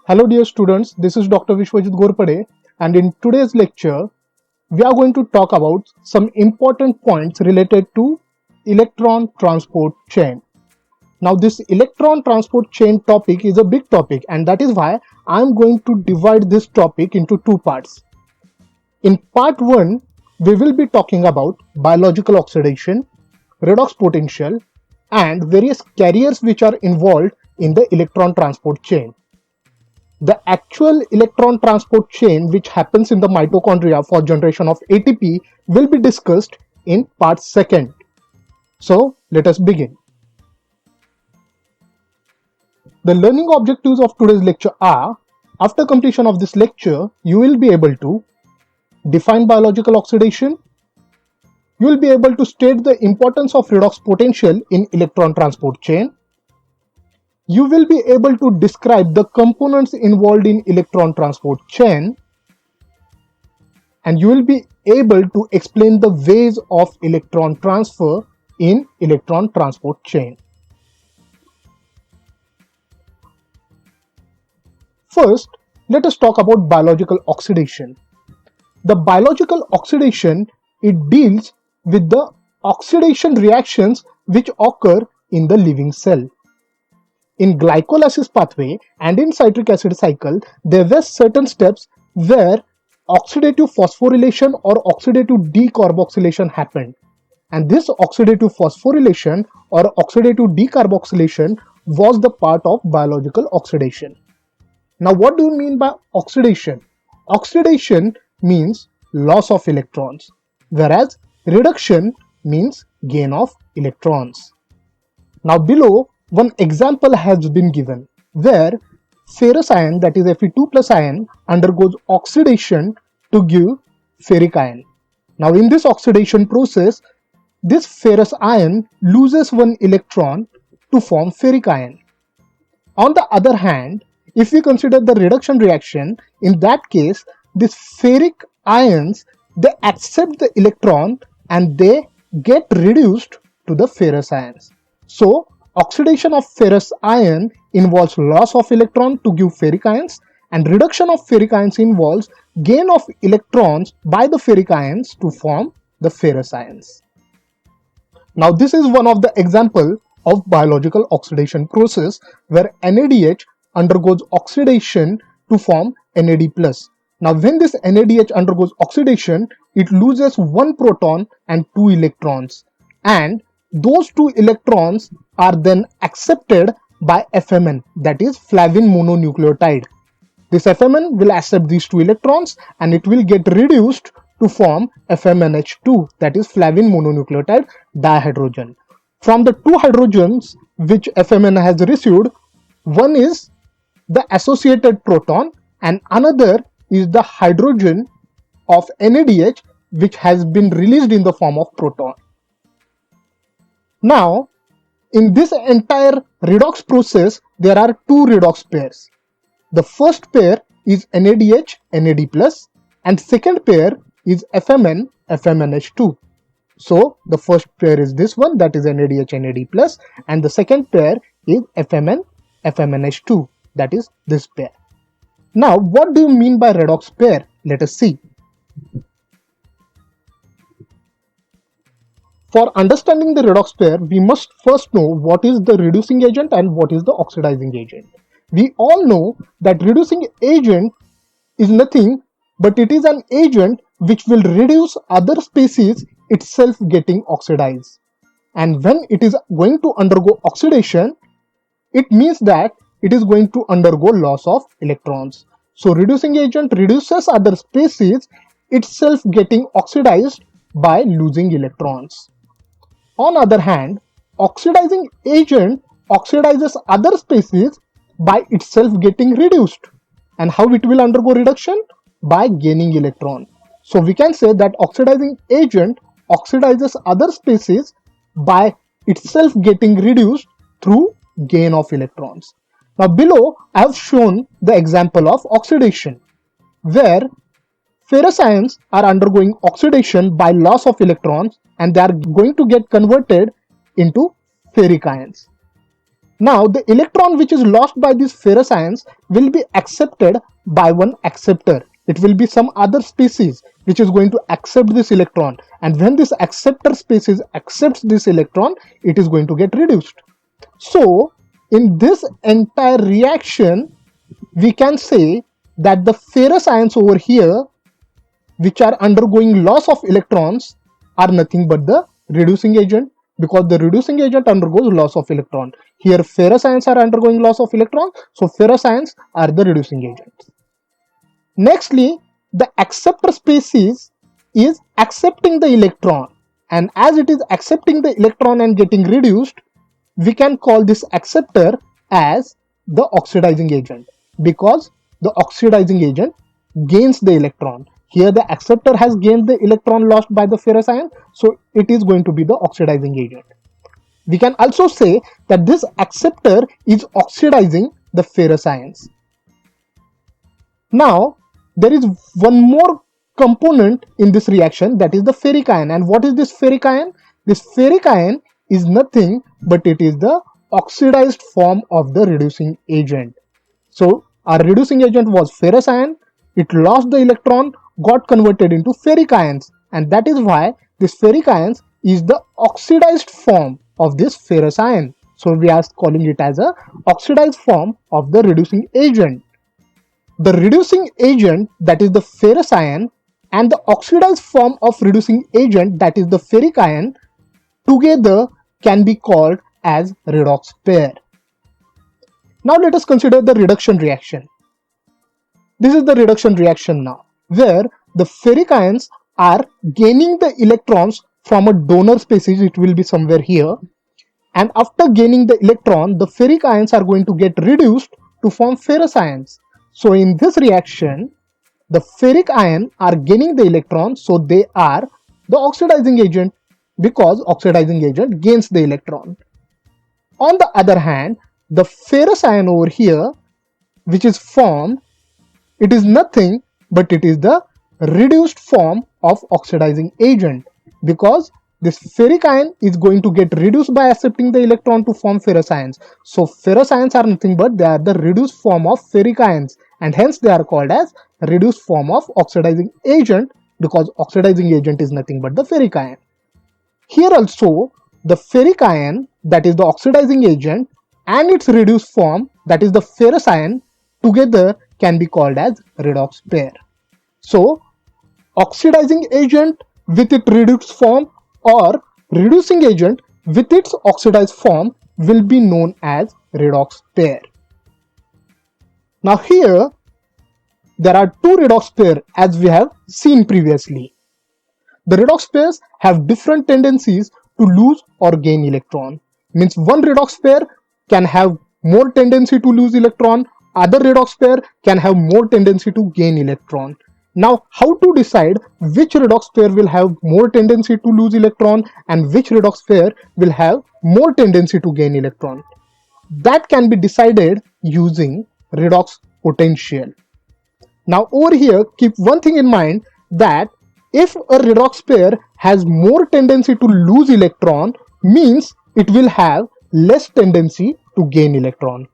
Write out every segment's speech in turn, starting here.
Hello dear students, this is Dr. Vishwajit Gorpade, and in today's lecture, we are going to talk about some important points related to electron transport chain. Now this electron transport chain topic is a big topic, and that is why I am going to divide this topic into two parts. In part 1, we will be talking about biological oxidation, redox potential, and various carriers which are involved in the electron transport chain. The actual electron transport chain which happens in the mitochondria for generation of ATP will be discussed in part 2. So let us begin. The learning objectives of today's lecture are: after completion of this lecture, you will be able to define biological oxidation, you will be able to state the importance of redox potential in electron transport chain, you will be able to describe the components involved in electron transport chain, and you will be able to explain the ways of electron transfer in electron transport chain. First, let us talk about biological oxidation. The biological oxidation, it deals with the oxidation reactions which occur in the living cell. In glycolysis pathway and in citric acid cycle, there were certain steps where oxidative phosphorylation or oxidative decarboxylation happened. And this oxidative phosphorylation or oxidative decarboxylation was the part of biological oxidation. Now, what do you mean by oxidation? Oxidation means loss of electrons, whereas reduction means gain of electrons. Now, below, one example has been given where ferrous ion, that is Fe2 plus ion, undergoes oxidation to give ferric ion. Now in this oxidation process, this ferrous ion loses one electron to form ferric ion. On the other hand, if we consider the reduction reaction, in that case, these ferric ions, they accept the electron and they get reduced to the ferrous ions. So oxidation of ferrous ion involves loss of electron to give ferric ions, and reduction of ferric ions involves gain of electrons by the ferric ions to form the ferrous ions. Now this is one of the example of biological oxidation process where NADH undergoes oxidation to form NAD+. Now when this NADH undergoes oxidation, it loses one proton and two electrons, and those two electrons are then accepted by FMN, that is flavin mononucleotide. This FMN will accept these two electrons and it will get reduced to form FMNH2, that is flavin mononucleotide dihydrogen. From the two hydrogens which FMN has received, one is the associated proton and another is the hydrogen of NADH which has been released in the form of proton. Now, in this entire redox process, there are two redox pairs. The first pair is NADH, NAD+, and second pair is FMN, FMNH2. So, the first pair is this one, that is NADH, NAD+, and the second pair is FMN, FMNH2, that is this pair. Now, what do you mean by redox pair? Let us see. For understanding the redox pair, we must first know what is the reducing agent and what is the oxidizing agent. We all know that reducing agent is nothing but it is an agent which will reduce other species itself getting oxidized. And when it is going to undergo oxidation, it means that it is going to undergo loss of electrons. So reducing agent reduces other species itself getting oxidized by losing electrons. On the other hand, oxidizing agent oxidizes other species by itself getting reduced. And how it will undergo reduction? By gaining electron. So we can say that oxidizing agent oxidizes other species by itself getting reduced through gain of electrons. Now below I have shown the example of oxidation where ferrous ions are undergoing oxidation by loss of electrons and they are going to get converted into ferric ions. Now the electron which is lost by these ferrous ions will be accepted by one acceptor. It will be some other species which is going to accept this electron, and when this acceptor species accepts this electron, it is going to get reduced. So in this entire reaction, we can say that the ferrous ions over here which are undergoing loss of electrons are nothing but the reducing agent, because the reducing agent undergoes loss of electron. Here ferrous ions are undergoing loss of electron, so ferrous ions are the reducing agents. Nextly, the acceptor species is accepting the electron, and as it is accepting the electron and getting reduced, we can call this acceptor as the oxidizing agent, because the oxidizing agent gains the electron. Here the acceptor has gained the electron lost by the ferrous ion, so it is going to be the oxidizing agent. We can also say that this acceptor is oxidizing the ferrous ions. Now there is one more component in this reaction, that is the ferric ion. And what is this ferric ion? This ferric ion is nothing but it is the oxidized form of the reducing agent. So our reducing agent was ferrous ion, it lost the electron, got converted into ferric ions, and that is why this ferric ions is the oxidized form of this ferrous ion. So we are calling it as a oxidized form of the reducing agent. The reducing agent, that is the ferrous ion, and the oxidized form of reducing agent, that is the ferric ion, together can be called as redox pair. Now let us consider the reduction reaction. This is the reduction reaction now, where the ferric ions are gaining the electrons from a donor species, it will be somewhere here, and after gaining the electron, the ferric ions are going to get reduced to form ferrous ions. So in this reaction, the ferric ion are gaining the electron, so they are the oxidizing agent, because oxidizing agent gains the electron. On the other hand, the ferrous ion over here, which is formed, it is nothing but it is the reduced form of oxidizing agent, because this ferric ion is going to get reduced by accepting the electron to form ferrous ions. So ferrous ions are nothing but they are the reduced form of ferric ions, and hence they are called as reduced form of oxidizing agent, because oxidizing agent is nothing but the ferric ion. Here also the ferric ion, that is the oxidizing agent, and its reduced form, that is the ferrous ion, together can be called as redox pair. So oxidizing agent with its reduced form or reducing agent with its oxidized form will be known as redox pair. Now here there are two redox pairs as we have seen previously. The redox pairs have different tendencies to lose or gain electron. Means one redox pair can have more tendency to lose electron, other redox pair can have more tendency to gain electron. Now how to decide which redox pair will have more tendency to lose electron and which redox pair will have more tendency to gain electron? That can be decided using redox potential. Now over here, keep one thing in mind, that if a redox pair has more tendency to lose electron, means it will have less tendency to gain electron.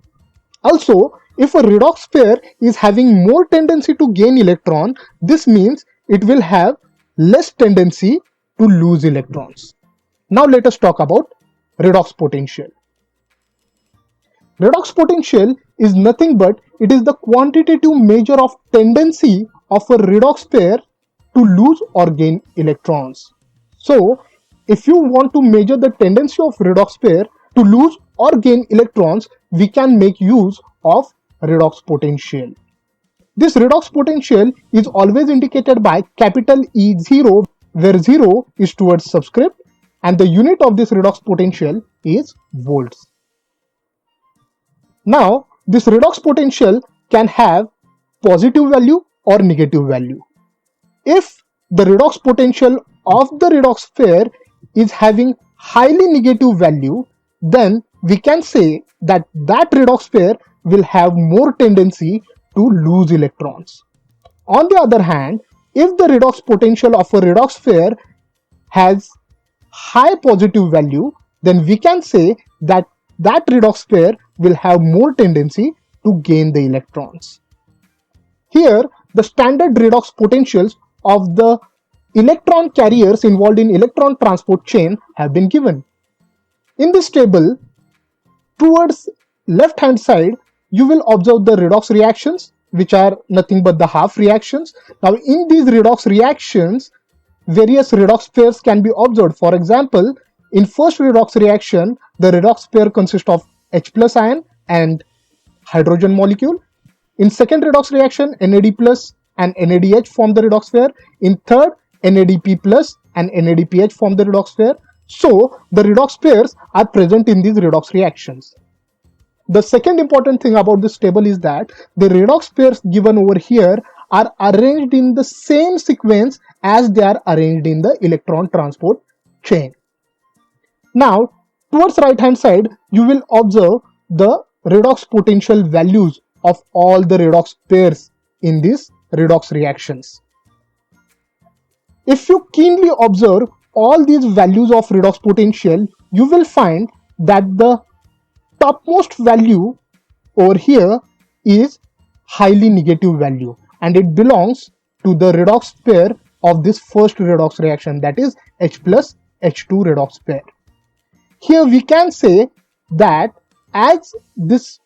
Also, if a redox pair is having more tendency to gain electron, this means it will have less tendency to lose electrons. Now let us talk about redox potential. Redox potential is nothing but it is the quantitative measure of tendency of a redox pair to lose or gain electrons. So if you want to measure the tendency of redox pair to lose or gain electrons, we can make use of redox potential. This redox potential is always indicated by capital E0, where 0 is towards subscript, and the unit of this redox potential is volts. Now this redox potential can have positive value or negative value. If the redox potential of the redox pair is having highly negative value, then we can say that that redox pair will have more tendency to lose electrons. On the other hand, if the redox potential of a redox pair has high positive value, then we can say that that redox pair will have more tendency to gain the electrons. Here, the standard redox potentials of the electron carriers involved in electron transport chain have been given. In this table, towards left hand side, you will observe the redox reactions, which are nothing but the half reactions. Now in these redox reactions, various redox pairs can be observed. For example, in first redox reaction, the redox pair consists of H plus ion and hydrogen molecule. In second redox reaction, NAD plus and NADH form the redox pair. In third, NADP plus and NADPH form the redox pair. So the redox pairs are present in these redox reactions. The second important thing about this table is that the redox pairs given over here are arranged in the same sequence as they are arranged in the electron transport chain. Now, towards right hand side, you will observe the redox potential values of all the redox pairs in these redox reactions. If you keenly observe all these values of redox potential, you will find that the topmost value over here is highly negative value, and it belongs to the redox pair of this first redox reaction, that is H plus H2 redox pair. Here we can say that as this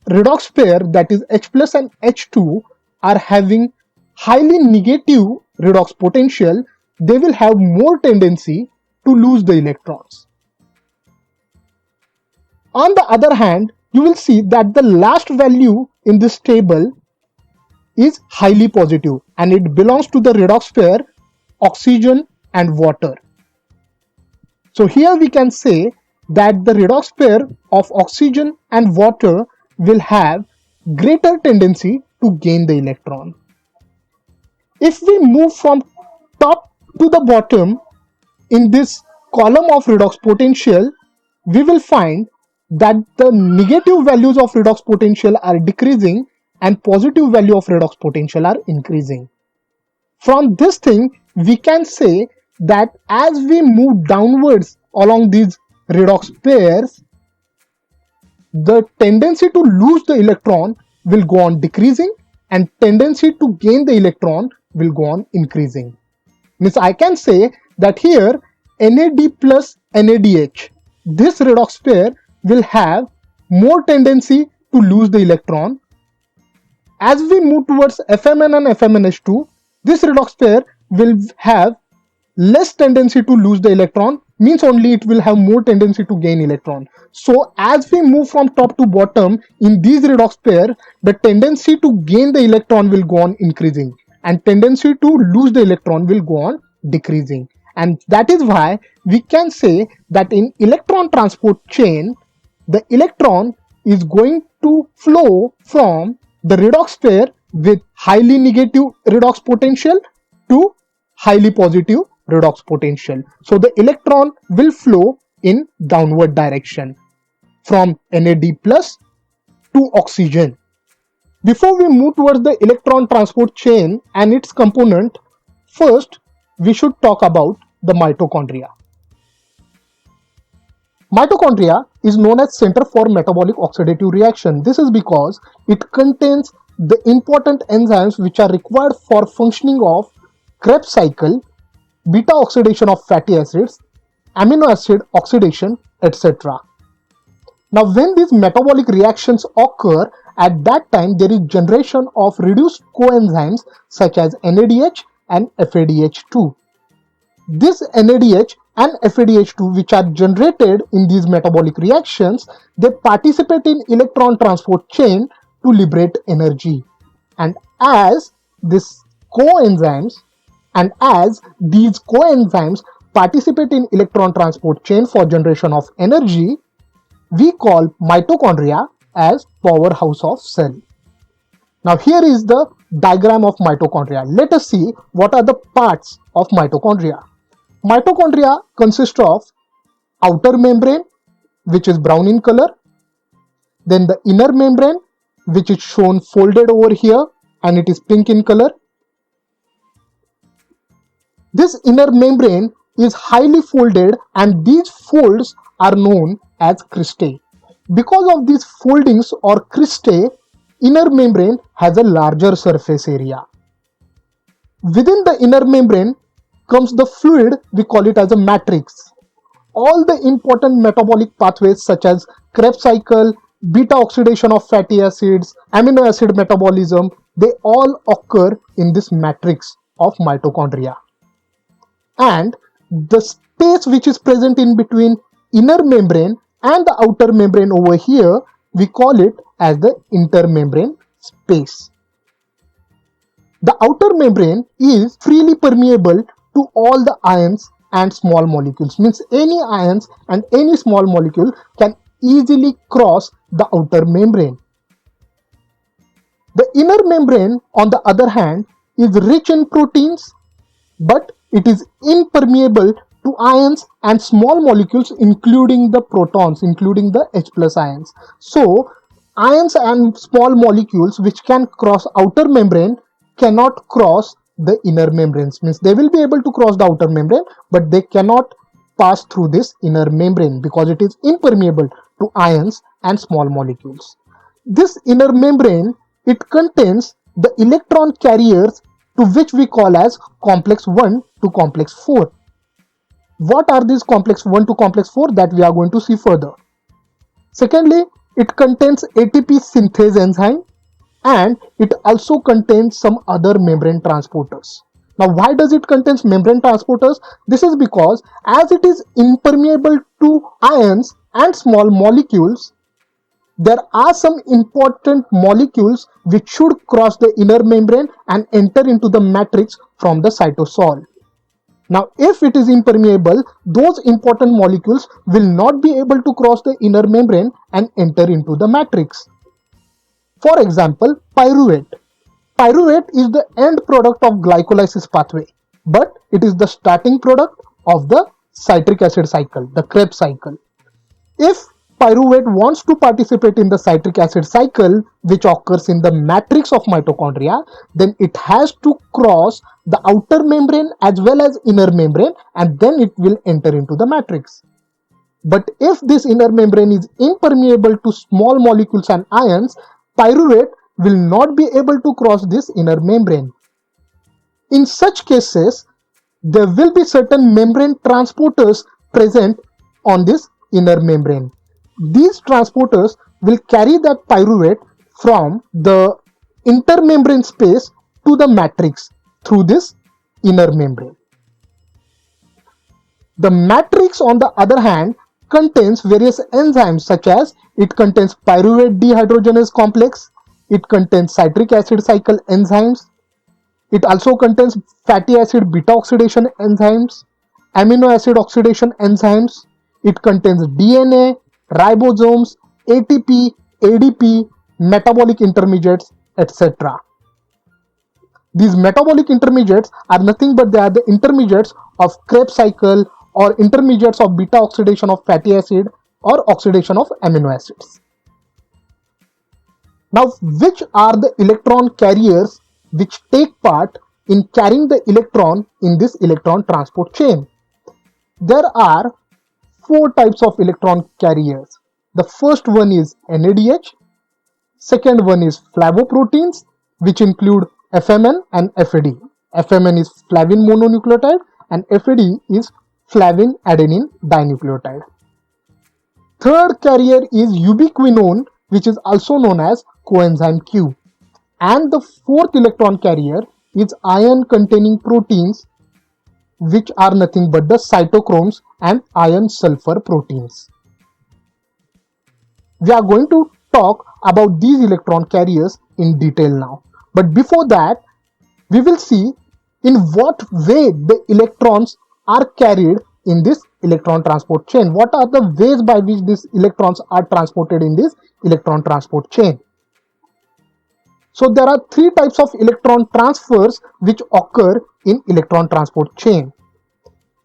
redox pair, that is H plus and H2, are having highly negative redox potential, they will have more tendency to lose the electrons. On the other hand, you will see that the last value in this table is highly positive, and it belongs to the redox pair oxygen and water. So here we can say that the redox pair of oxygen and water will have greater tendency to gain the electron. If we move from top to the bottom in this column of redox potential, we will find that the negative values of redox potential are decreasing and positive value of redox potential are increasing. From this thing, we can say that as we move downwards along these redox pairs, the tendency to lose the electron will go on decreasing and tendency to gain the electron will go on increasing. Means I can say that here NAD plus NADH, this redox pair will have more tendency to lose the electron. As we move towards FMN and FMNH2, this redox pair will have less tendency to lose the electron, means only it will have more tendency to gain electron. So as we move from top to bottom in these redox pair, the tendency to gain the electron will go on increasing and tendency to lose the electron will go on decreasing. And that is why we can say that in electron transport chain, the electron is going to flow from the redox pair with highly negative redox potential to highly positive redox potential. So the electron will flow in downward direction from NAD plus to oxygen. Before we move towards the electron transport chain and its component, first we should talk about the mitochondria. Mitochondria is known as center for metabolic oxidative reaction. This is because it contains the important enzymes which are required for functioning of Krebs cycle, beta oxidation of fatty acids, amino acid oxidation, etc. Now when these metabolic reactions occur, at that time there is generation of reduced coenzymes such as NADH and FADH2. This NADH and FADH2, which are generated in these metabolic reactions, they participate in electron transport chain to liberate energy. And as these coenzymes participate in electron transport chain for generation of energy, we call mitochondria as powerhouse of cell. Now here is the diagram of mitochondria. Let us see what are the parts of mitochondria. Mitochondria consist of outer membrane, which is brown in color, then the inner membrane, which is shown folded over here and it is pink in color. This inner membrane is highly folded and these folds are known as cristae. Because of these foldings or cristae, inner membrane has a larger surface area. Within the inner membrane comes the fluid, we call it as a matrix. All the important metabolic pathways such as Krebs cycle, beta oxidation of fatty acids, amino acid metabolism, they all occur in this matrix of mitochondria. And the space which is present in between inner membrane and the outer membrane over here, we call it as the intermembrane space. The outer membrane is freely permeable to all the ions and small molecules. Means any ions and any small molecule can easily cross the outer membrane. The inner membrane, on the other hand, is rich in proteins, but it is impermeable to ions and small molecules, including the protons, including the H plus ions. So, ions and small molecules which can cross outer membrane cannot cross the inner membranes. Means they will be able to cross the outer membrane, but they cannot pass through this inner membrane because it is impermeable to ions and small molecules. This inner membrane, it contains the electron carriers to which we call as complex 1 to complex 4. What are these complex 1 to complex 4? That we are going to see further. Secondly, it contains ATP synthase enzyme, and it also contains some other membrane transporters. Now, why does it contain membrane transporters? This is because as it is impermeable to ions and small molecules, there are some important molecules which should cross the inner membrane and enter into the matrix from the cytosol. Now, if it is impermeable, those important molecules will not be able to cross the inner membrane and enter into the matrix. For example, pyruvate. Pyruvate is the end product of glycolysis pathway, but it is the starting product of the citric acid cycle, the Krebs cycle. If pyruvate wants to participate in the citric acid cycle, which occurs in the matrix of mitochondria, then it has to cross the outer membrane as well as inner membrane, and then it will enter into the matrix. But if this inner membrane is impermeable to small molecules and ions, pyruvate will not be able to cross this inner membrane. In such cases, there will be certain membrane transporters present on this inner membrane. These transporters will carry that pyruvate from the intermembrane space to the matrix through this inner membrane. The matrix, on the other hand, contains various enzymes such as it contains pyruvate dehydrogenase complex, it contains citric acid cycle enzymes, it also contains fatty acid beta oxidation enzymes, amino acid oxidation enzymes, it contains DNA, ribosomes, ATP, ADP, metabolic intermediates, etc. These metabolic intermediates are nothing but they are the intermediates of Krebs cycle or intermediates of beta oxidation of fatty acid or oxidation of amino acids. Now, which are the electron carriers which take part in carrying the electron in this electron transport chain? There are 4 types of electron carriers. The first one is NADH, second one is flavoproteins, which include FMN and FAD. FMN is flavin mononucleotide and FAD is flavin adenine dinucleotide. Third carrier is ubiquinone, which is also known as coenzyme Q. And the fourth electron carrier is iron containing proteins, which are nothing but the cytochromes and iron sulfur proteins. We are going to talk about these electron carriers in detail now. But before that, we will see in what way the electrons are carried in this electron transport chain. What are the ways by which these electrons are transported in this electron transport chain? So there are 3 types of electron transfers which occur in electron transport chain.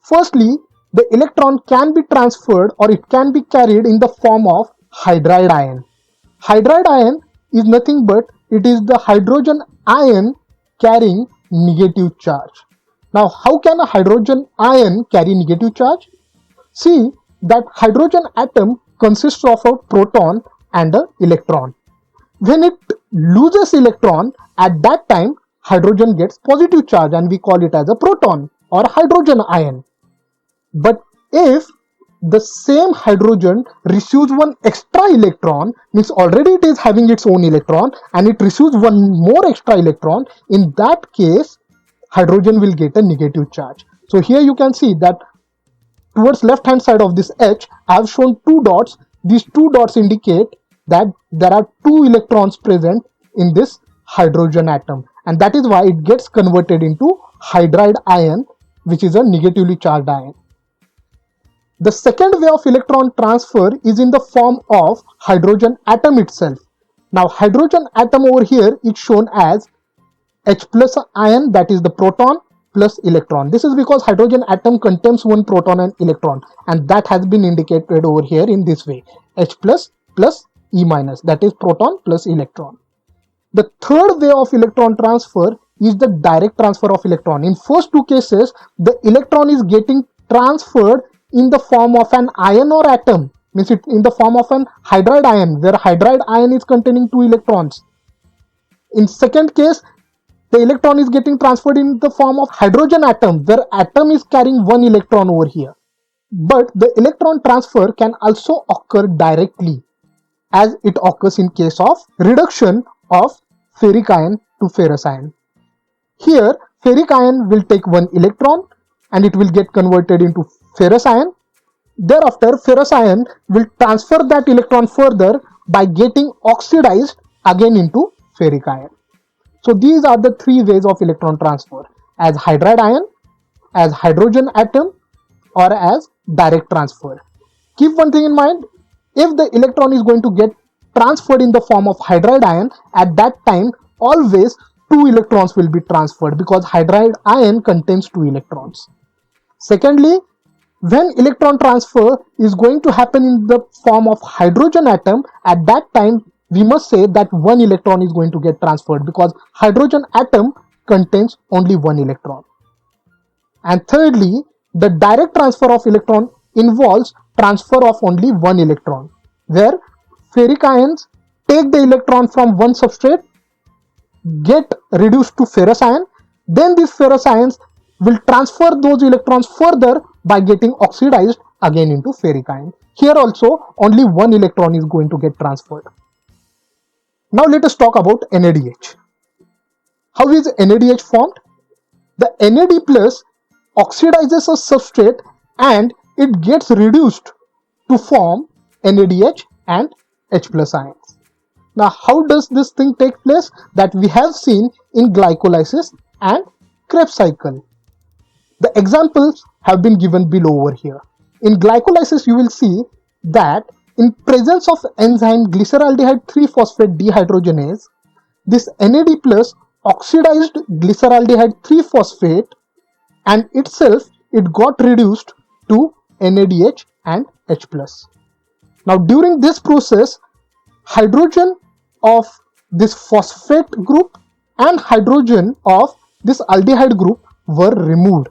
Firstly, the electron can be transferred or it can be carried in the form of hydride ion. Hydride ion is nothing but it is the hydrogen ion carrying negative charge. Now, how can a hydrogen ion carry negative charge? See that hydrogen atom consists of a proton and an electron. When it loses electron, at that time hydrogen gets positive charge and we call it as a proton or hydrogen ion. But if the same hydrogen receives one extra electron, means already it is having its own electron and it receives one more extra electron, in that case hydrogen will get a negative charge. So here you can see that towards left hand side of this H, I have shown two dots. These two dots indicate that there are two electrons present in this hydrogen atom, and that is why it gets converted into hydride ion, which is a negatively charged ion. The second way of electron transfer is in the form of hydrogen atom itself. Now hydrogen atom over here is shown as H plus ion, that is the proton plus electron. This is because hydrogen atom contains one proton and electron, and that has been indicated over here in this way, H plus plus E minus, that is proton plus electron. The third way of electron transfer is the direct transfer of electron. In first two cases, the electron is getting transferred in the form of an ion or atom, means it in the form of an hydride ion, where hydride ion is containing two electrons. In second case, the electron is getting transferred in the form of hydrogen atom, where atom is carrying one electron over here. But the electron transfer can also occur directly, as it occurs in case of reduction of ferric ion to ferrous ion. Here ferric ion will take one electron and it will get converted into ferrous ion. Thereafter ferrous ion will transfer that electron further by getting oxidized again into ferric ion. So these are the three ways of electron transfer: as hydride ion, as hydrogen atom, or as direct transfer. Keep one thing in mind: if the electron is going to get transferred in the form of hydride ion, at that time always two electrons will be transferred, because hydride ion contains two electrons. Secondly, when electron transfer is going to happen in the form of hydrogen atom, at that time we must say that one electron is going to get transferred, because hydrogen atom contains only one electron. And thirdly, the direct transfer of electron involves transfer of only one electron, where ferric ions take the electron from one substrate, get reduced to ferrous ion, then these ferrous ions will transfer those electrons further by getting oxidized again into ferric ion. Here also only one electron is going to get transferred. Now let us talk about NADH. How is NADH formed? The NAD plus oxidizes a substrate and it gets reduced to form NADH and H plus ions. Now how does this thing take place? That we have seen in glycolysis and Krebs cycle. The examples have been given below over here. In glycolysis you will see that in presence of enzyme glyceraldehyde 3-phosphate dehydrogenase, this NAD plus oxidized glyceraldehyde 3-phosphate and itself it got reduced to NADH and H+. Now during this process, hydrogen of this phosphate group and hydrogen of this aldehyde group were removed.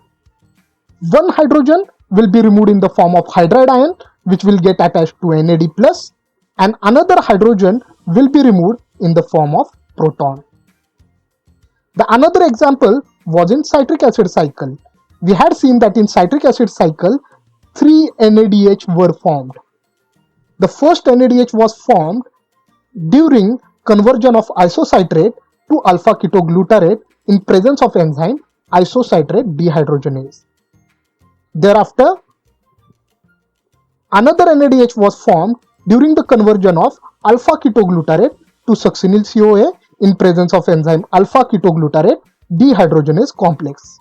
One hydrogen will be removed in the form of hydride ion, which will get attached to NAD+, and another hydrogen will be removed in the form of proton. The another example was in citric acid cycle. We had seen that in citric acid cycle, 3 NADH were formed. The first NADH was formed during conversion of isocitrate to alpha ketoglutarate in presence of enzyme isocitrate dehydrogenase. Thereafter, another NADH was formed during the conversion of alpha ketoglutarate to succinyl CoA in presence of enzyme alpha ketoglutarate dehydrogenase complex.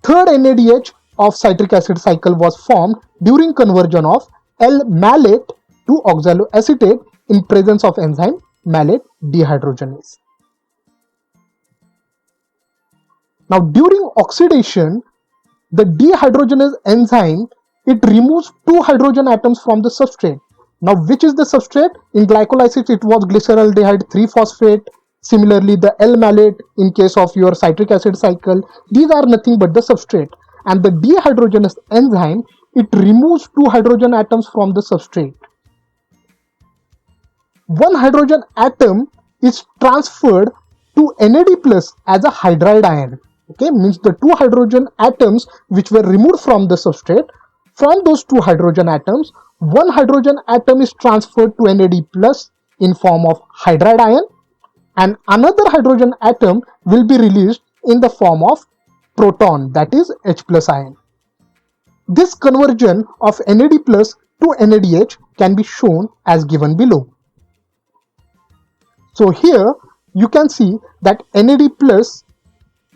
Third NADH of citric acid cycle was formed during conversion of L-malate to oxaloacetate in presence of enzyme malate dehydrogenase. Now during oxidation, the dehydrogenase enzyme, it removes 2 hydrogen atoms from the substrate. Now which is the substrate? In glycolysis it was glyceraldehyde 3-phosphate. Similarly the L-malate in case of your citric acid cycle. These are nothing but the substrate. And the dehydrogenase enzyme, it removes two hydrogen atoms from the substrate. One hydrogen atom is transferred to NAD plus as a hydride ion. Okay, means the two hydrogen atoms which were removed from the substrate, from those two hydrogen atoms, one hydrogen atom is transferred to NAD plus in form of hydride ion, and another hydrogen atom will be released in the form of proton, that is H plus ion. This conversion of NAD plus to NADH can be shown as given below. So here you can see that NAD plus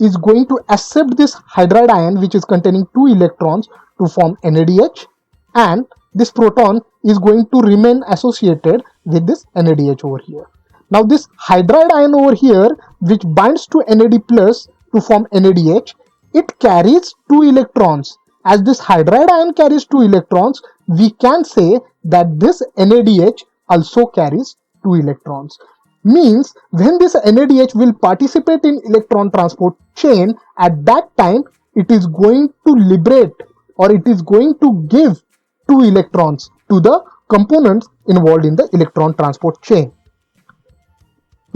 is going to accept this hydride ion which is containing two electrons to form NADH, and this proton is going to remain associated with this NADH over here. Now this hydride ion over here which binds to NAD plus to form NADH, it carries two electrons. As this hydride ion carries two electrons, we can say that this NADH also carries two electrons. Means when this NADH will participate in electron transport chain, at that time it is going to liberate, or it is going to give two electrons to the components involved in the electron transport chain.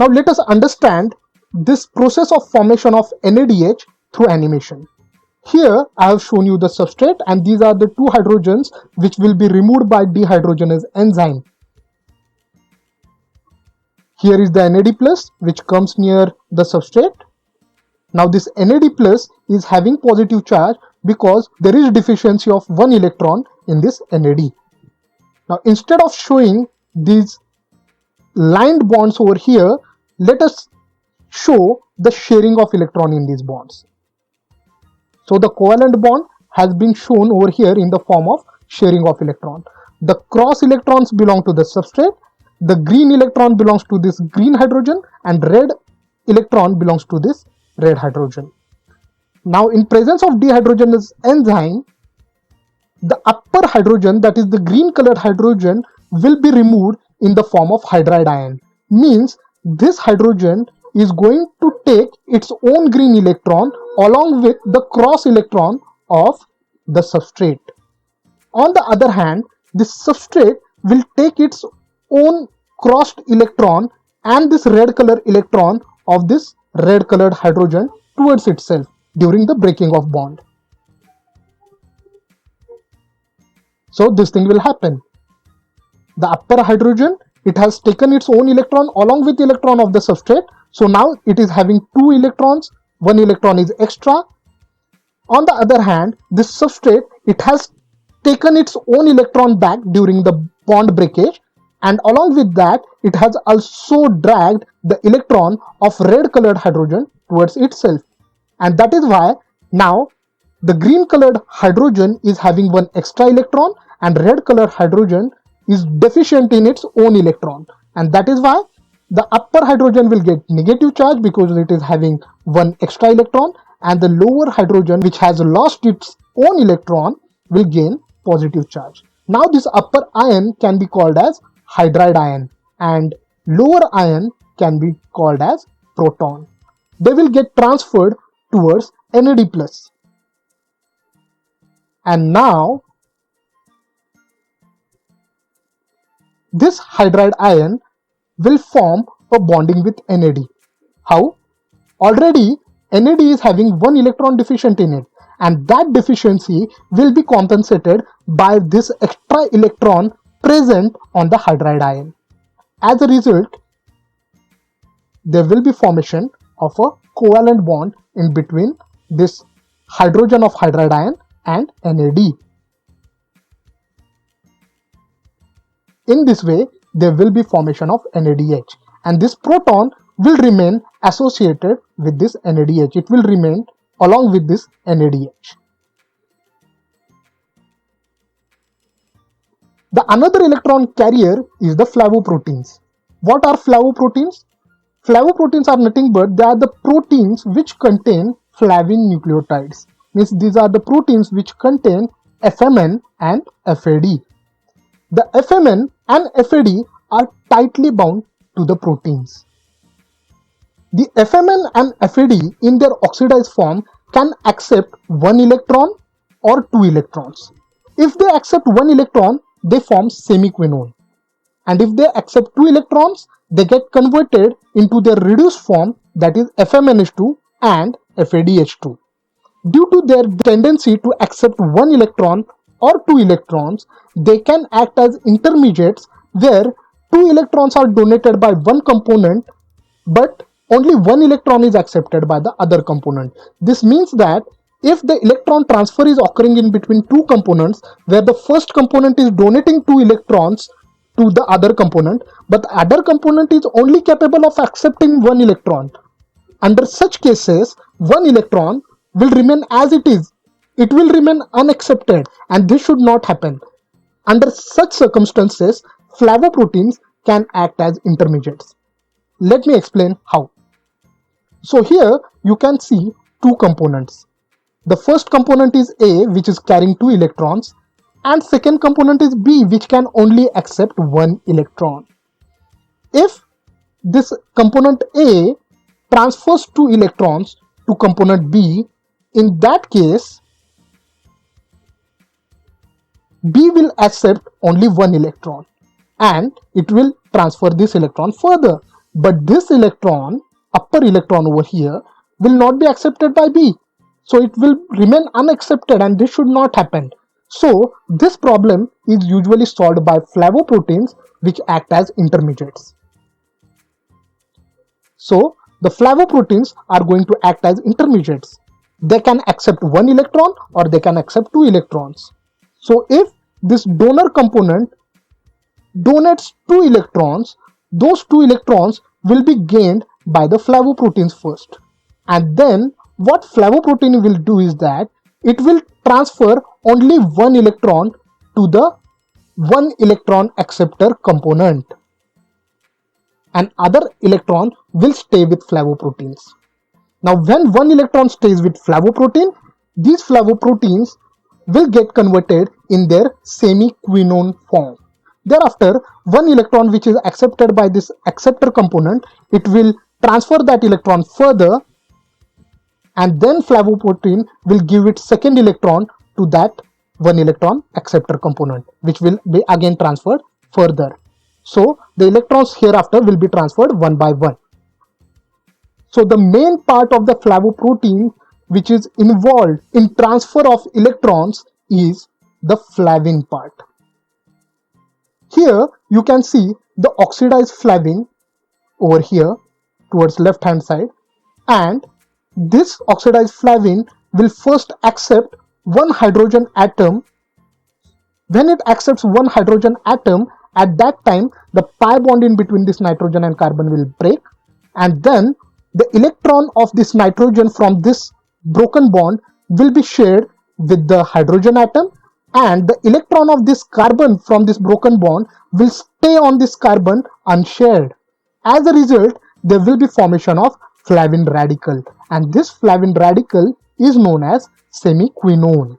Now let us understand this process of formation of NADH through animation. Here I have shown you the substrate, and these are the two hydrogens which will be removed by dehydrogenase enzyme. Here is the NAD plus which comes near the substrate. Now this NAD plus is having positive charge because there is deficiency of one electron in this NAD. Now instead of showing these lined bonds over here, let us show the sharing of electron in these bonds. So the covalent bond has been shown over here in the form of sharing of electron. The cross electrons belong to the substrate, the green electron belongs to this green hydrogen, and red electron belongs to this red hydrogen. Now in presence of dehydrogenase enzyme, the upper hydrogen, that is the green colored hydrogen, will be removed in the form of hydride ion. Means this hydrogen is going to take its own green electron along with the cross electron of the substrate. On the other hand, this substrate will take its own crossed electron and this red color electron of this red colored hydrogen towards itself during the breaking of bond. So this thing will happen. The upper hydrogen, it has taken its own electron along with the electron of the substrate. So now it is having two electrons, one electron is extra. On the other hand, this substrate, it has taken its own electron back during the bond breakage, and along with that it has also dragged the electron of red colored hydrogen towards itself, and that is why now the green colored hydrogen is having one extra electron and red colored hydrogen is deficient in its own electron, and that is why the upper hydrogen will get negative charge because it is having one extra electron, and the lower hydrogen which has lost its own electron will gain positive charge. Now this upper ion can be called as hydride ion and lower ion can be called as proton. They will get transferred towards NAD plus. And now this hydride ion will form a bonding with NAD. How? Already NAD is having one electron deficient in it, and that deficiency will be compensated by this extra electron present on the hydride ion. As a result, there will be formation of a covalent bond in between this hydrogen of hydride ion and NAD. In this way, there will be formation of NADH, and this proton will remain associated with this NADH. It will remain along with this NADH. The another electron carrier is the flavoproteins. What are flavoproteins? Flavoproteins are nothing but they are the proteins which contain flavin nucleotides. Means these are the proteins which contain FMN and FAD. The FMN and FAD are tightly bound to the proteins. The FMN and FAD in their oxidized form can accept one electron or two electrons. If they accept one electron, they form semiquinone. And if they accept two electrons, they get converted into their reduced form, that is FMNH2 and FADH2. Due to their tendency to accept one electron or two electrons, they can act as intermediates where two electrons are donated by one component, but only one electron is accepted by the other component. This means that if the electron transfer is occurring in between two components, where the first component is donating two electrons to the other component, but the other component is only capable of accepting one electron, under such cases, one electron will remain as it is. It will remain unaccepted, and this should not happen. Under such circumstances, flavoproteins can act as intermediates. Let me explain how. So here you can see two components. The first component is A, which is carrying two electrons, and second component is B, which can only accept one electron. If this component A transfers two electrons to component B, in that case, B will accept only one electron and it will transfer this electron further. But this electron, upper electron over here, will not be accepted by B. So it will remain unaccepted, and this should not happen. So this problem is usually solved by flavoproteins, which act as intermediates. So the flavoproteins are going to act as intermediates. They can accept one electron or they can accept two electrons. So if this donor component donates two electrons, those two electrons will be gained by the flavoproteins first. And then what flavoprotein will do is that it will transfer only one electron to the one electron acceptor component, and other electron will stay with flavoproteins. Now when one electron stays with flavoprotein, these flavoproteins will get converted in their semiquinone form. Thereafter, one electron which is accepted by this acceptor component, it will transfer that electron further, and then flavoprotein will give its second electron to that one electron acceptor component, which will be again transferred further. So the electrons hereafter will be transferred one by one. So the main part of the flavoprotein which is involved in transfer of electrons is the flavin part. Here you can see the oxidized flavin over here towards left hand side, and this oxidized flavin will first accept one hydrogen atom. When it accepts one hydrogen atom, at that time the pi bond in between this nitrogen and carbon will break, and then the electron of this nitrogen from this broken bond will be shared with the hydrogen atom, and the electron of this carbon from this broken bond will stay on this carbon unshared. As a result, there will be formation of flavin radical, and this flavin radical is known as semiquinone.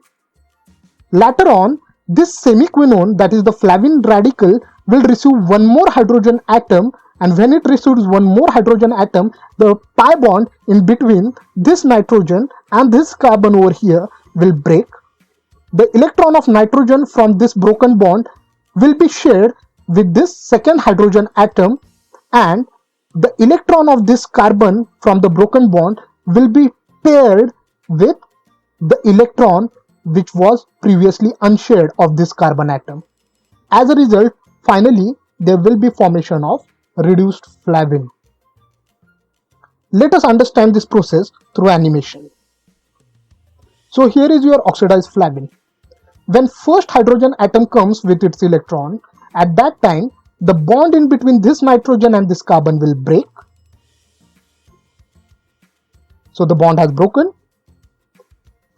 Later on, this semiquinone, that is the flavin radical, will receive one more hydrogen atom, and when it receives one more hydrogen atom, the pi bond in between this nitrogen and this carbon over here will break. The electron of nitrogen from this broken bond will be shared with this second hydrogen atom, and the electron of this carbon from the broken bond will be paired with the electron which was previously unshared of this carbon atom. As a result, finally there will be formation of reduced flavin. Let us understand this process through animation. So here is your oxidized flavin. When first hydrogen atom comes with its electron, at that time the bond in between this nitrogen and this carbon will break. So the bond has broken.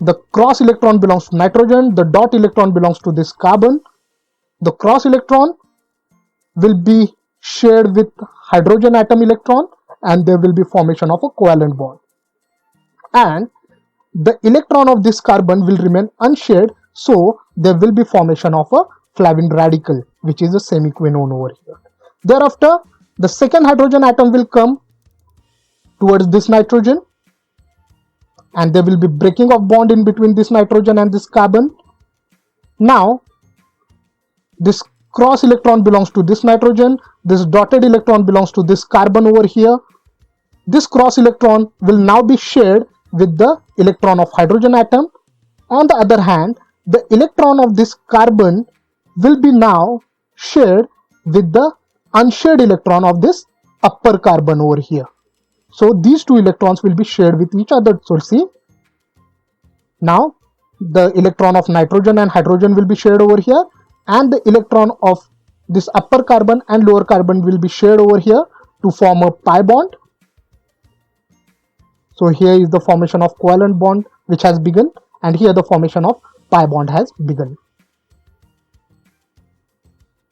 The cross electron belongs to nitrogen, the dot electron belongs to this carbon. The cross electron will be shared with hydrogen atom electron, and there will be formation of a covalent bond. And the electron of this carbon will remain unshared, so there will be formation of a flavin radical, which is a semiquinone over here. Thereafter, the second hydrogen atom will come towards this nitrogen, and there will be breaking of bond in between this nitrogen and this carbon. Now this cross electron belongs to this nitrogen, this dotted electron belongs to this carbon over here. This cross electron will now be shared with the electron of hydrogen atom. On the other hand, the electron of this carbon will be now shared with the unshared electron of this upper carbon over here. So these two electrons will be shared with each other. So see, now the electron of nitrogen and hydrogen will be shared over here, and the electron of this upper carbon and lower carbon will be shared over here to form a pi bond. So here is the formation of covalent bond which has begun, and here the formation of pi bond has begun.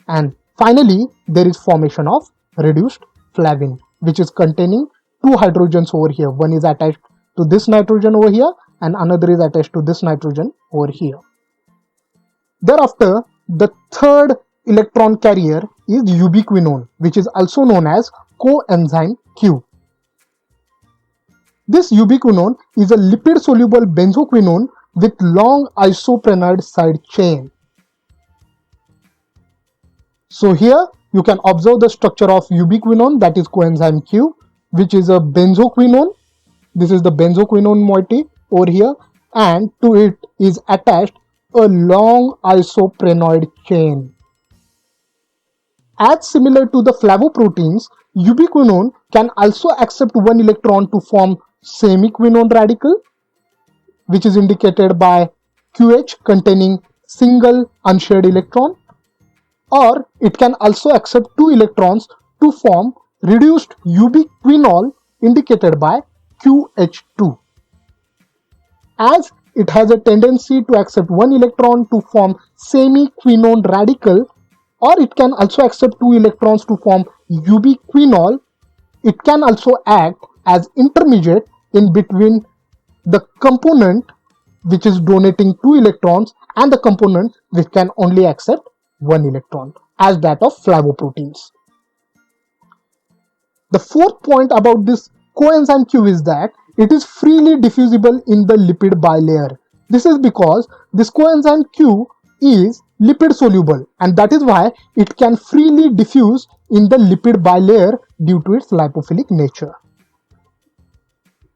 And finally there is formation of reduced flavin, which is containing two hydrogens over here. One is attached to this nitrogen over here and another is attached to this nitrogen over here. Thereafter, the third electron carrier is ubiquinone, which is also known as coenzyme Q. This ubiquinone is a lipid-soluble benzoquinone with long isoprenoid side chain. So here you can observe the structure of ubiquinone, that is coenzyme Q, which is a benzoquinone. This is the benzoquinone moiety over here, and to it is attached a long isoprenoid chain. As similar to the flavoproteins, ubiquinone can also accept one electron to form semiquinone radical, which is indicated by QH containing single unshared electron, or it can also accept two electrons to form reduced ubiquinol indicated by QH2. As it has a tendency to accept one electron to form semiquinone radical, or it can also accept two electrons to form ubiquinol, it can also act as intermediate in between the component which is donating two electrons and the component which can only accept one electron, as that of flavoproteins. The fourth point about this coenzyme Q is that it is freely diffusible in the lipid bilayer. This is because this coenzyme Q is lipid soluble, and that is why it can freely diffuse in the lipid bilayer due to its lipophilic nature.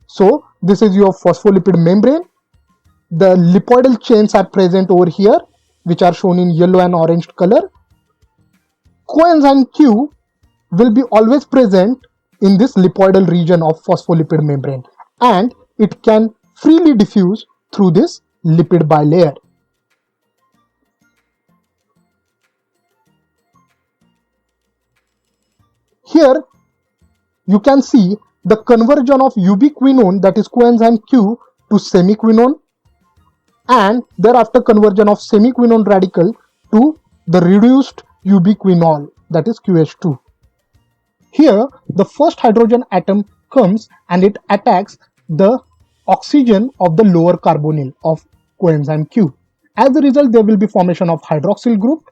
So this is your phospholipid membrane. The lipoidal chains are present over here, which are shown in yellow and orange color. Coenzyme Q will be always present in this lipoidal region of phospholipid membrane, and it can freely diffuse through this lipid bilayer. Here you can see the conversion of ubiquinone, that is coenzyme Q, to semiquinone, and thereafter conversion of semiquinone radical to the reduced ubiquinol, that is QH2. Here the first hydrogen atom comes and it attacks the oxygen of the lower carbonyl of coenzyme Q. As a result, there will be formation of hydroxyl group.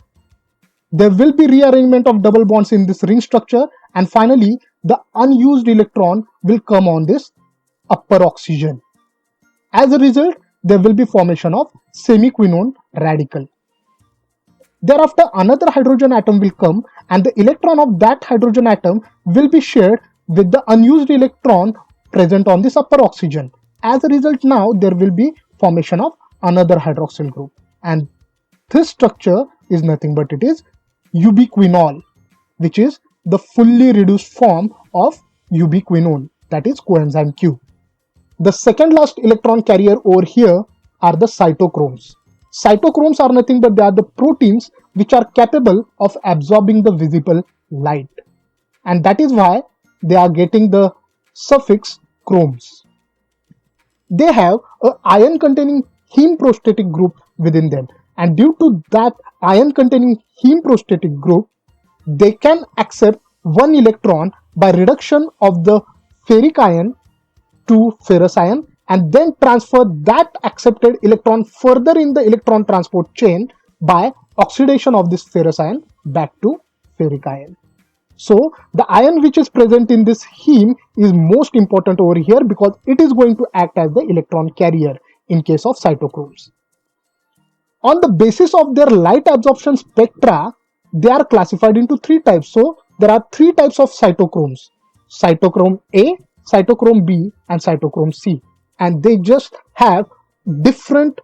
There will be rearrangement of double bonds in this ring structure, and finally the unused electron will come on this upper oxygen. As a result, there will be formation of semiquinone radical. Thereafter, another hydrogen atom will come and the electron of that hydrogen atom will be shared with the unused electron present on this upper oxygen. As a result, now there will be formation of another hydroxyl group, and this structure is nothing but it is ubiquinol, which is the fully reduced form of ubiquinone, that is coenzyme Q. The second last electron carrier over here are the cytochromes. Cytochromes are nothing but they are the proteins which are capable of absorbing the visible light, and that is why they are getting the suffix chromes. They have an ion containing heme prostatic group within them, and due to that ion containing heme prostatic group, they can accept one electron by reduction of the ferric ion to ferrous ion, and then transfer that accepted electron further in the electron transport chain by oxidation of this ferrous ion back to ferric ion. So the ion which is present in this heme is most important over here because it is going to act as the electron carrier in case of cytochromes. On the basis of their light absorption spectra, they are classified into three types. So there are three types of cytochromes: cytochrome A, cytochrome B, and cytochrome C. And they just have different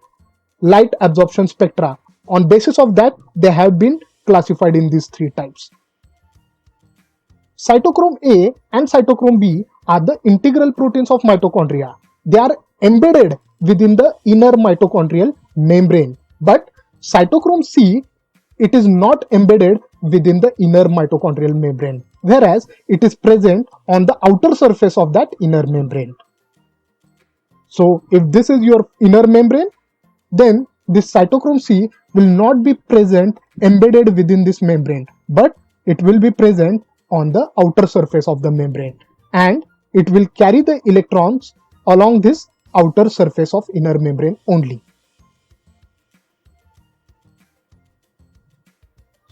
light absorption spectra. On basis of that, they have been classified in these three types. Cytochrome A and cytochrome B are the integral proteins of mitochondria. They are embedded within the inner mitochondrial membrane. But cytochrome C, it is not embedded within the inner mitochondrial membrane, whereas it is present on the outer surface of that inner membrane. So if this is your inner membrane, then this cytochrome C will not be present embedded within this membrane, but it will be present on the outer surface of the membrane, and it will carry the electrons along this outer surface of inner membrane only.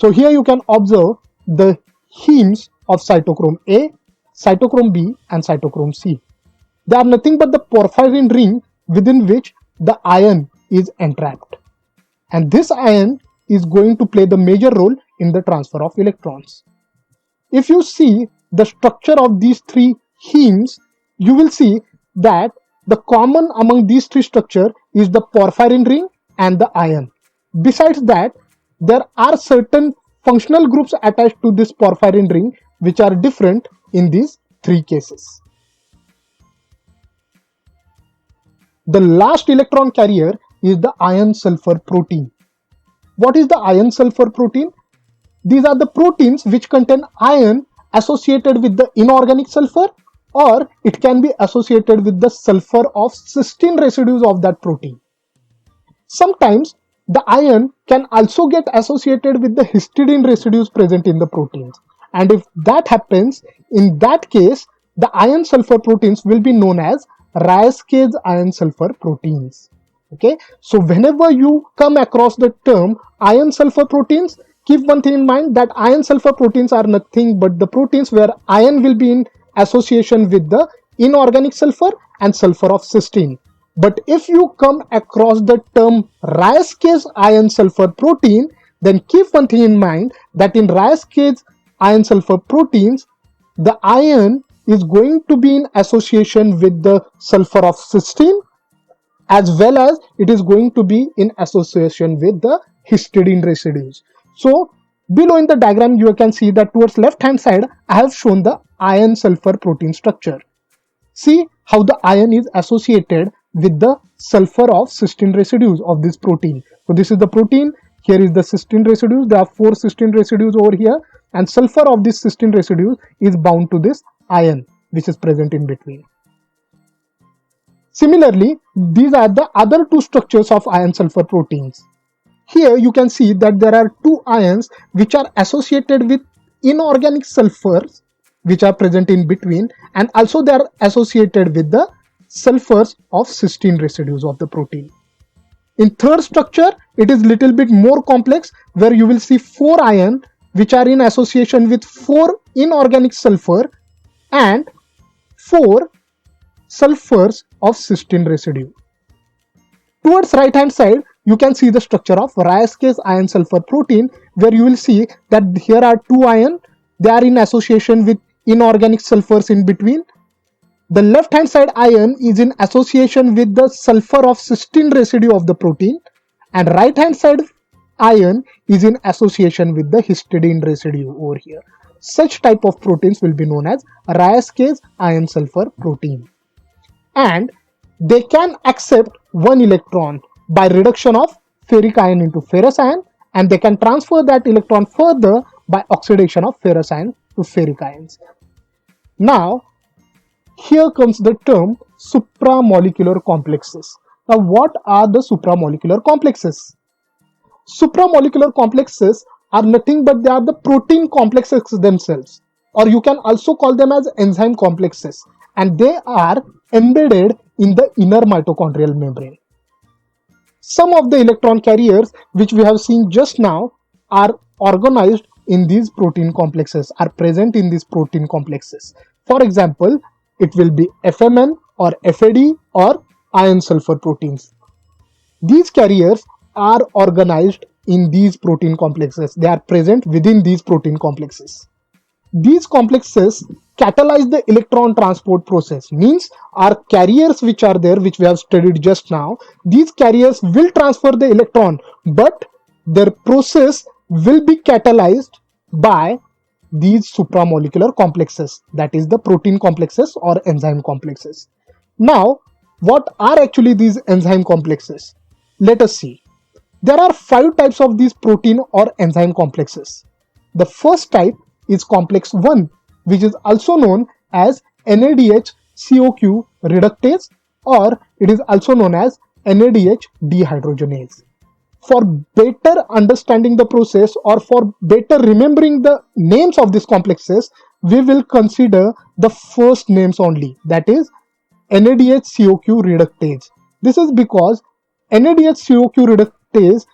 So here you can observe the hemes of cytochrome A, cytochrome B, and cytochrome C. They are nothing but the porphyrin ring within which the ion is entrapped. And this ion is going to play the major role in the transfer of electrons. If you see the structure of these three hemes, you will see that the common among these three structures is the porphyrin ring and the ion. Besides that, there are certain functional groups attached to this porphyrin ring which are different in these three cases. The last electron carrier is the iron sulfur protein. What is the iron sulfur protein? These are the proteins which contain iron associated with the inorganic sulfur, or it can be associated with the sulfur of cysteine residues of that protein. Sometimes the iron can also get associated with the histidine residues present in the proteins. And if that happens, in that case, the iron sulfur proteins will be known as Reyes-Caze iron sulfur proteins. Okay, so whenever you come across the term iron sulfur proteins, keep one thing in mind, that iron sulfur proteins are nothing but the proteins where iron will be in association with the inorganic sulfur and sulfur of cysteine. But if you come across the term Reyes-Caze iron sulfur protein, then keep one thing in mind, that in Reyes-Caze iron sulfur proteins, the iron is going to be in association with the sulfur of cysteine, as well as it is going to be in association with the histidine residues. So below in the diagram you can see that towards left hand side I have shown the iron sulfur protein structure. See how the iron is associated with the sulfur of cysteine residues of this protein. So this is the protein, here is the cysteine residues, there are 4 cysteine residues over here, and sulfur of this cysteine residues is bound to this iron which is present in between. Similarly, these are the other two structures of iron sulfur proteins. Here you can see that there are two ions which are associated with inorganic sulfurs which are present in between, and also they are associated with the sulfurs of cysteine residues of the protein. In third structure, it is little bit more complex, where you will see 4 ions which are in association with 4 inorganic sulfur and 4 sulfurs of cysteine residue. Towards right hand side, you can see the structure of Reyes-Caze iron sulfur protein, where you will see that here are 2 ions, they are in association with inorganic sulfurs in between. The left hand side ion is in association with the sulfur of cysteine residue of the protein, and right hand side ion is in association with the histidine residue over here. Such type of proteins will be known as Reyes-Caze iron sulfur protein, and they can accept one electron by reduction of ferric ion into ferrous ion, and they can transfer that electron further by oxidation of ferrous ion to ferric ions. Now here comes the term supramolecular complexes. Now what are the supramolecular complexes? Supramolecular complexes are nothing but they are the protein complexes themselves, or you can also call them as enzyme complexes, and they are embedded in the inner mitochondrial membrane. Some of the electron carriers which we have seen just now are organized in these protein complexes, are present in these protein complexes. For example, it will be FMN or FAD or iron sulfur proteins. These carriers are organized in these protein complexes. They are present within these protein complexes. These complexes catalyze the electron transport process, means our carriers which are there, which we have studied just now, these carriers will transfer the electron, but their process will be catalyzed by these supramolecular complexes, that is the protein complexes or enzyme complexes. Now, what are actually these enzyme complexes? Let us see. There are 5 types of these protein or enzyme complexes. The first type is complex 1, which is also known as NADH-CoQ reductase, or it is also known as NADH dehydrogenase. For better understanding the process or for better remembering the names of these complexes, we will consider the first names only, that is NADH-CoQ reductase. This is because NADH-CoQ reductase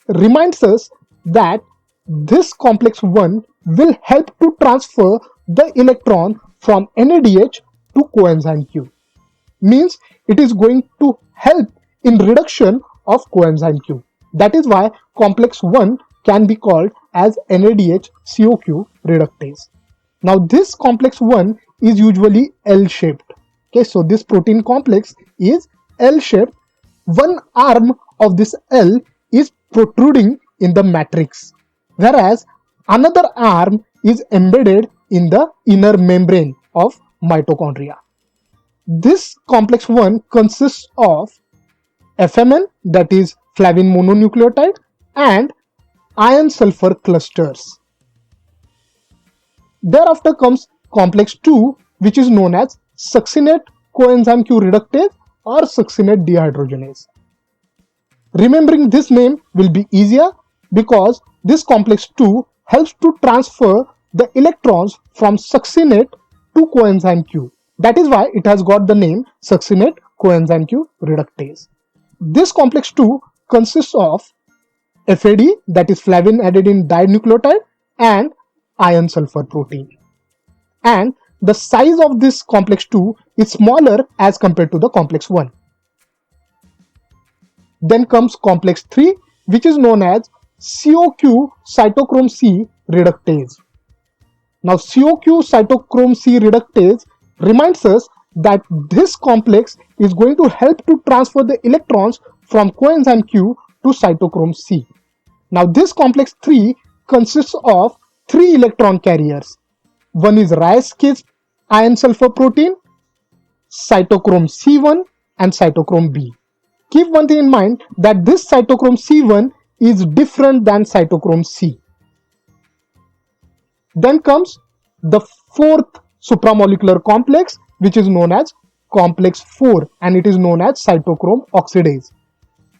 reminds us that this complex 1 will help to transfer the electron from NADH to coenzyme Q. Means it is going to help in reduction of coenzyme Q. That is why complex 1 can be called as NADH-CoQ reductase. Now this complex 1 is usually L-shaped. Okay, so this protein complex is L-shaped. One arm of this L is protruding in the matrix, whereas another arm is embedded in the inner membrane of mitochondria. This complex 1 consists of FMN, that is flavin mononucleotide, and iron sulfur clusters. Thereafter comes complex 2, which is known as succinate coenzyme Q reductase or succinate dehydrogenase. Remembering this name will be easier because this complex 2 helps to transfer the electrons from succinate to coenzyme Q. That is why it has got the name succinate coenzyme Q reductase. This complex 2 consists of FAD, that is flavin adenine dinucleotide, and iron sulfur protein. And the size of this complex 2 is smaller as compared to the complex 1. Then comes complex 3, which is known as CoQ cytochrome C reductase. Now CoQ cytochrome C reductase reminds us that this complex is going to help to transfer the electrons from coenzyme Q to cytochrome C. Now this complex 3 consists of 3 electron carriers. One is Rais-Kizz iron sulfur protein, cytochrome C1 and cytochrome B. Keep one thing in mind, that this cytochrome C1 is different than cytochrome C. Then comes the 4th supramolecular complex, which is known as complex 4, and it is known as cytochrome oxidase.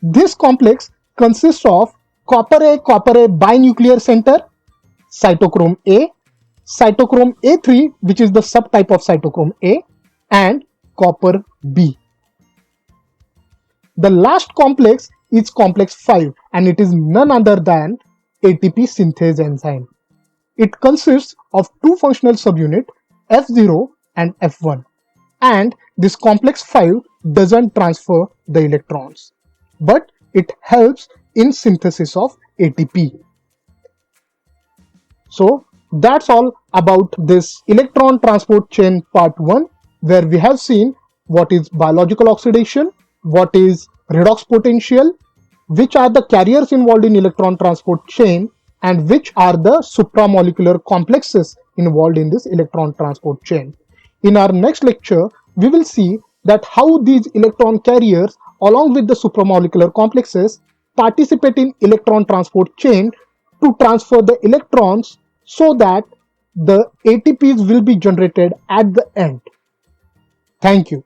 This complex consists of copper A binuclear center, cytochrome A, cytochrome A3, which is the subtype of cytochrome A, and copper B. The last complex is complex 5, and it is none other than ATP synthase enzyme. It consists of 2 functional subunits, F0 and F1, and this complex 5 doesn't transfer the electrons, but it helps in synthesis of ATP. So that's all about this electron transport chain part 1, where we have seen what is biological oxidation, what is redox potential, which are the carriers involved in electron transport chain, and which are the supramolecular complexes involved in this electron transport chain. In our next lecture, we will see that how these electron carriers along with the supramolecular complexes participate in electron transport chain to transfer the electrons so that the ATPs will be generated at the end. Thank you.